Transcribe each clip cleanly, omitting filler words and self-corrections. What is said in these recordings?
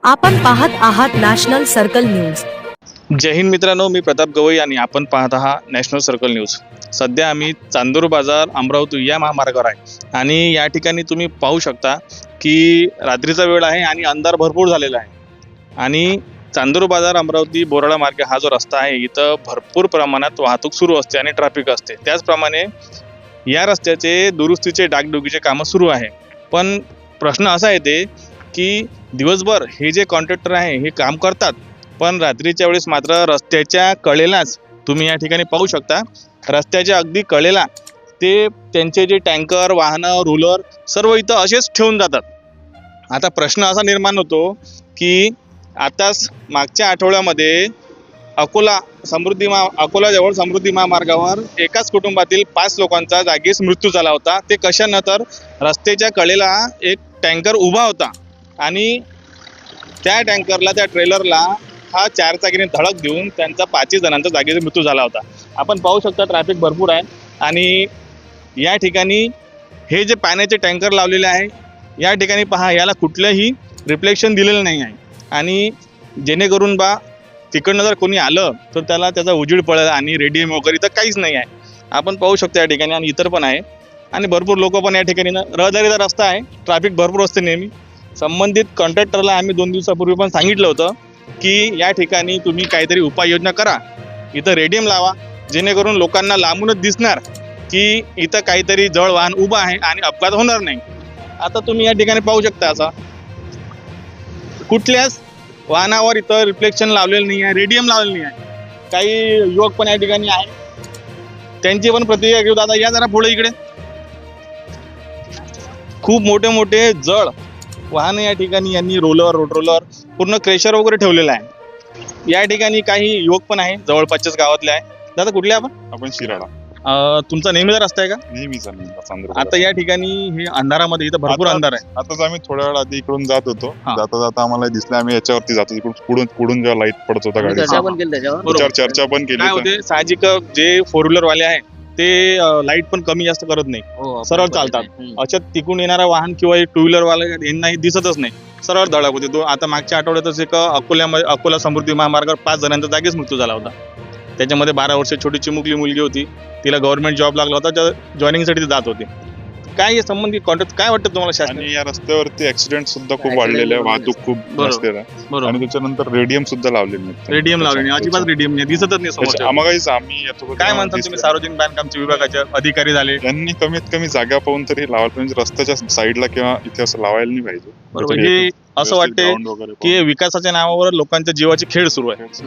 आपण पाहत आहात नॅशनल सर्कल न्यूज। जय हिंद मित्रांनो, मी प्रताप गवई आणि आपण पाहत आहात नॅशनल सर्कल न्यूज। सध्या आम्ही चांदूर बाजार अमरावती या महामार्गावर आहे आणि या ठिकाणी तुम्ही पाहू शकता की रात्रीचा वेळ आहे आणि अंधार भरपूर झालेला आहे आणि चांदूर बाजार अमरावती बोराळा मार्ग हा जो रस्ता आहे इथं भरपूर प्रमाणात वाहतूक सुरू असते आणि ट्रॅफिक असते। त्याचप्रमाणे या रस्त्याचे दुरुस्तीचे डागडुगीचे कामं सुरू आहे। पण प्रश्न असा येते की दिवसभर हे जे कॉन्ट्रॅक्टर आहे हे काम करतात, पण रात्रीच्या वेळेस मात्र रस्त्याच्या कडेलाच तुम्ही या ठिकाणी पाहू शकता, रस्त्याच्या अगदी कडेला ते त्यांचे जे टँकर वाहनं रोलर सर्व इथं असेच ठेवून जातात। आता प्रश्न असा निर्माण होतो की आताच मागच्या आठवड्यामध्ये अकोला जवळ समृद्धी महामार्गावर एकाच कुटुंबातील 5 लोकांचा जागीच मृत्यू झाला होता। ते कशानं तर रस्त्याच्या कडेला एक टँकर उभा होता आणि त्या टँकरला त्या ट्रेलरला हा 4 चाकीने धडक देऊन त्यांचा 5 जणांचा जागेचा मृत्यू झाला होता। आपण पाहू शकता ट्रॅफिक भरपूर आहे आणि या ठिकाणी हे जे पाण्याचे टँकर लावलेले आहे या ठिकाणी पहा, याला कुठलंही रिफ्लेक्शन दिलेलं नाही आहे आणि जेणेकरून तिकडनं जर कोणी आलं तर त्याचा उजेड पडेल आणि रेडियम वगैरे तर काहीच नाही आहे। आपण पाहू शकतो या ठिकाणी आणि इतर पण आहे आणि भरपूर लोक पण या ठिकाणी रहदारीचा रस्ता आहे, ट्रॅफिक भरपूर असते नेहमी। संबंधित कॉन्ट्रॅक्टरला आम्ही 2 दिवसापूर्वी पण सांगितलं होतं की या ठिकाणी तुम्ही काहीतरी उपाययोजना करा, इथं रेडियम लावा, जेणेकरून लोकांना लांबूनच दिसणार की इथं काहीतरी जळ वाहन उभं आहे आणि अपघात होणार नाही। आता तुम्ही या ठिकाणी पाहू शकता असा कुठल्याच वाहनावर इथं रिफ्लेक्शन लावलेलं नाही आहे, रेडियम लावलेलं नाही आहे। काही युवक पण या ठिकाणी आहे, त्यांची पण प्रतिक्रिया घेऊ। दादा या जरा पुढे इकडे। खूप मोठे मोठे जळ वाहन या ठिकाणी यांनी रोलर पूर्ण क्रेशर वगैरे ठेवलेलं आहे। या ठिकाणी काही युवक पण आहे, जवळपासच्याच गावातले आहे। दादा कुठले आपण शिराळा। तुमचा नेहमीचा रस्ता आहे का? नेहमीचा आता या ठिकाणी हे अंधारामध्ये इथं भरपूर अंधार आहे। आताच आम्ही थोड्या वेळ आधी इकडून जात होतो, जाता आम्हाला दिसलं, आम्ही याच्यावरती जातो, पुढून जेव्हा लाईट पडत होता गाडी चर्चा पण केली। काय होते साहजिक जे 4 व्हीलर वाले आहे ते लाईट पण कमी जास्त करत नाही, सरळ चालतात। अशात तिकडून येणारा वाहन किंवा 2 व्हीलर वाले यांनाही दिसतच नाही, सरळ धडक होते। आता मागच्या आठवड्यातच एक अकोला समृद्धी महामार्गावर 5 जणांचा जागीच मृत्यू झाला होता। त्याच्यामध्ये 12 वर्ष छोटी चिमुकली मुलगी होती, तिला गव्हर्नमेंट जॉब लागला होता, जॉईनिंगसाठी जात होते। काय संबंधित कॉन्ट्रॅक्ट काय वाटतं तुम्हाला शासन? आणि या रस्त्यावरती ऍक्सिडेंट सुद्धा खूप वाढलेले आहे, वाहतूक खूप नसलेला आहे आणि त्याच्यानंतर रेडियम सुद्धा लावलेले नाही। रेडियम लावले नाही, अजिबात रेडियम नाही, दिसतच नाही समोर। आम्ही काय म्हणतात तुम्ही सार्वजनिक बांधकामचे विभागाचे अधिकारी झाले, यांनी कमीत कमी जागा पाहून तरी लावायला पाहिजे, रस्त्याच्या साईडला किंवा इथे असं लावायला नाही पाहिजे। म्हणजे असं वाटते की विकासाच्या नावावर लोकांच्या जीवाची खेळ सुरू आहे।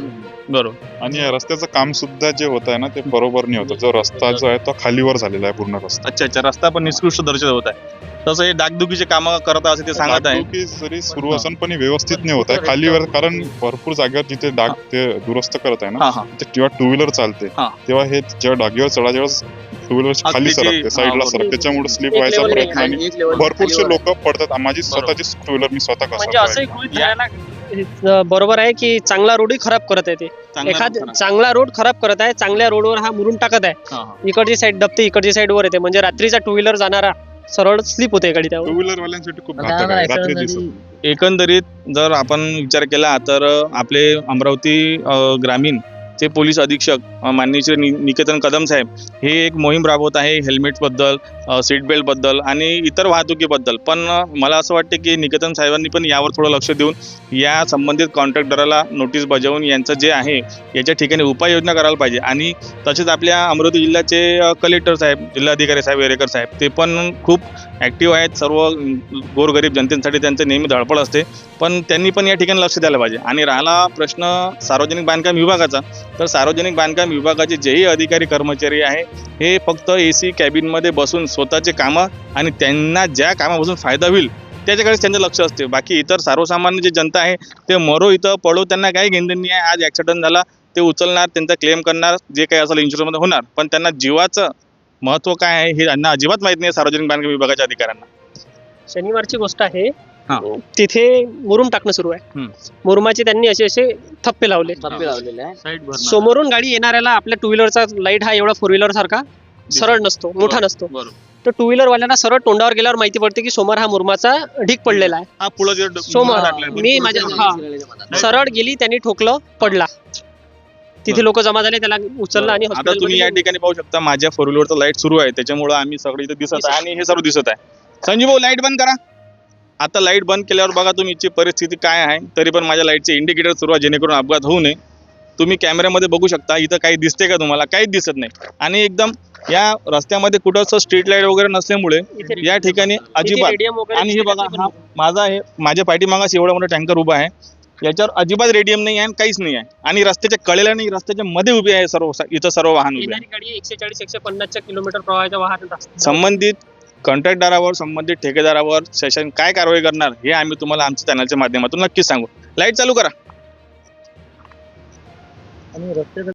बरोबर। आणि या रस्त्याचं काम सुद्धा जे होत आहे ना ते बरोबर नाही होतं। जो रस्ता जो आहे तो खालीवर झालेला आहे पूर्ण रस्ता। अच्छा, रस्ता पण निकृष्ट दर्जाचा होत आहे। तसं हे डागडुगीचे काम करत असे ते सांगत आहे की जरी सुरू असून पण व्यवस्थित नाही होत आहे खालीवर, कारण भरपूर जागेवर जिथे डाग ते दुरुस्त करत आहे ना, जेव्हा 2 व्हीलर चालते तेव्हा हे जेव्हा डागीवर चढा 2 व्हीलर खाली सरकते, साईडला सरकते, त्याच्यामुळे स्लिप व्हायचा प्रयत्न आणि भरपूरशे लोक पडतात। माझी स्वतःची 2 व्हीलर मी स्वतः बरोबर आहे की चांगला रोडही खराब करत आहे, ते एखाद चांगला रोड खराब करत आहे, चांगल्या रोडवर हा मुरून टाकत आहे, इकडची साईड दबते, इकडची साईड वर येते, म्हणजे रात्रीचा 2 व्हीलर जाणारा सरळ स्लिप होते गाडी त्यावर। 2 व्हीलर वाल्यांसाठी खूप घातक आहे रात्री दिसत। एकंदरीत जर आपण विचार केला तर आपले अमरावती ग्रामीण चे पोलीस अधीक्षक माननीय श्री निकेतन कदम साहेब हे एक मोहीम राबवत आहे हेल्मेट बद्दल, सीट बेल्ट बद्दल आणि इतर वाहतुकीबद्दल। पण मला असं वाटतं की निकेतन साहेबांनी पण यावर थोडं लक्ष देऊन या संबंधित कॉन्ट्रॅक्टराला नोटीस बजावून यांचं जे आहे याच्या ठिकाणी उपाययोजना करायला पाहिजे। आणि तसेच आपल्या अमरावती जिल्ह्याचे कलेक्टर साहेब, जिल्हाधिकारी साहेब, वेरेकर साहेब ते पण खूप ॲक्टिव्ह आहेत। सर्व गोरगरीब जनतेसाठी त्यांचं नेहमी धडपड असते, पण त्यांनी पण या ठिकाणी लक्ष द्यायला पाहिजे। आणि राहिला प्रश्न सार्वजनिक बांधकाम विभागाचा, तर सार्वजनिक बांधकाम विभागाचे जेही अधिकारी कर्मचारी आहे हे फक्त AC कॅबिनमध्ये बसून स्वतःचे कामं आणि त्यांना ज्या कामापासून फायदा होईल त्याच्याकडेच त्यांचं लक्ष असते। बाकी इतर सर्वसामान्य जे जनता आहे ते मरो इथं पडो, त्यांना काही घेणं नाही आहे। आज ॲक्सिडेंट झाला ते उचलणार, त्यांचा क्लेम करणार, जे काही असेल इन्शुरन्समध्ये होणार, पण त्यांना जीवाचं महत्त्व काय आहे हे त्यांना अजिबात माहित नाही सार्वजनिक बांधकाम विभागाच्या अधिकाऱ्यांना। शनिवारची गोष्ट आहे, तिथे मुरुम टाकणं सुरू आहे, मुरुमाचे त्यांनी असे थप्पे लावले, समोरून गाडी येणाऱ्याला आपल्या 2 व्हीलरचा लाईट हा एवढा 4 व्हीलर सारखा सरळ नसतो, मोठा नसतो, तर टू व्हीलर वाल्यांना सरळ तोंडावर गेल्यावर माहिती पडते की समोर हा मुरुमाचा ढीक पडलेला आहे. हा पुढं जे समोर मी माझ्या सरळ गेली, त्यांनी ठोकलं, पडला. तिथे लोक जमा झाले, त्याला उचललं आणि आता तुम्ही या ठिकाणी पाहू शकता माझ्या फोर व्हीलरचा लाईट सुरू आहे, त्याच्यामुळे आम्ही सगळं इथे दिसत आहे आणि हे सर्व दिसत आहे. संजीव भाऊ लाईट बंद करा. आता लाईट बंद केल्यावर बघा तुमची परिस्थिती काय आहे. तरी पण माझ्या लाईटचे इंडिकेटर सुरू आहे जेणेकरून अपघात होऊ नये. तुम्ही कॅमेऱ्यामध्ये बघू शकता इथं काही दिसते का तुम्हाला? काहीच दिसत नाही. आणि एकदम या रस्त्यामध्ये कुठंच स्ट्रीट लाईट वगैरे नसल्यामुळे या ठिकाणी अजिबात, आणि हे बघा हा माझा हे माझ्या पाठीमागास एवढा मोठा टँकर उभा आहे, याच्यावर अजिबात रेडियम नाही आहे, काहीच नाही आहे. आणि रस्त्याच्या कडेला नाही, रस्त्याच्या मध्ये उभे आहे सर्व, इथं सर्व वाहन उभे आहे. 140-150 किलोमीटर प्रवाहाच्या वाहन. संबंधित कंत्राटदारावर, संबंधित ठेकेदारावर शासन काय कारवाई करणार हे आम्ही तुम्हाला आमच्या चॅनलच्या माध्यमातून नक्कीच सांगू. लाईट चालू करा.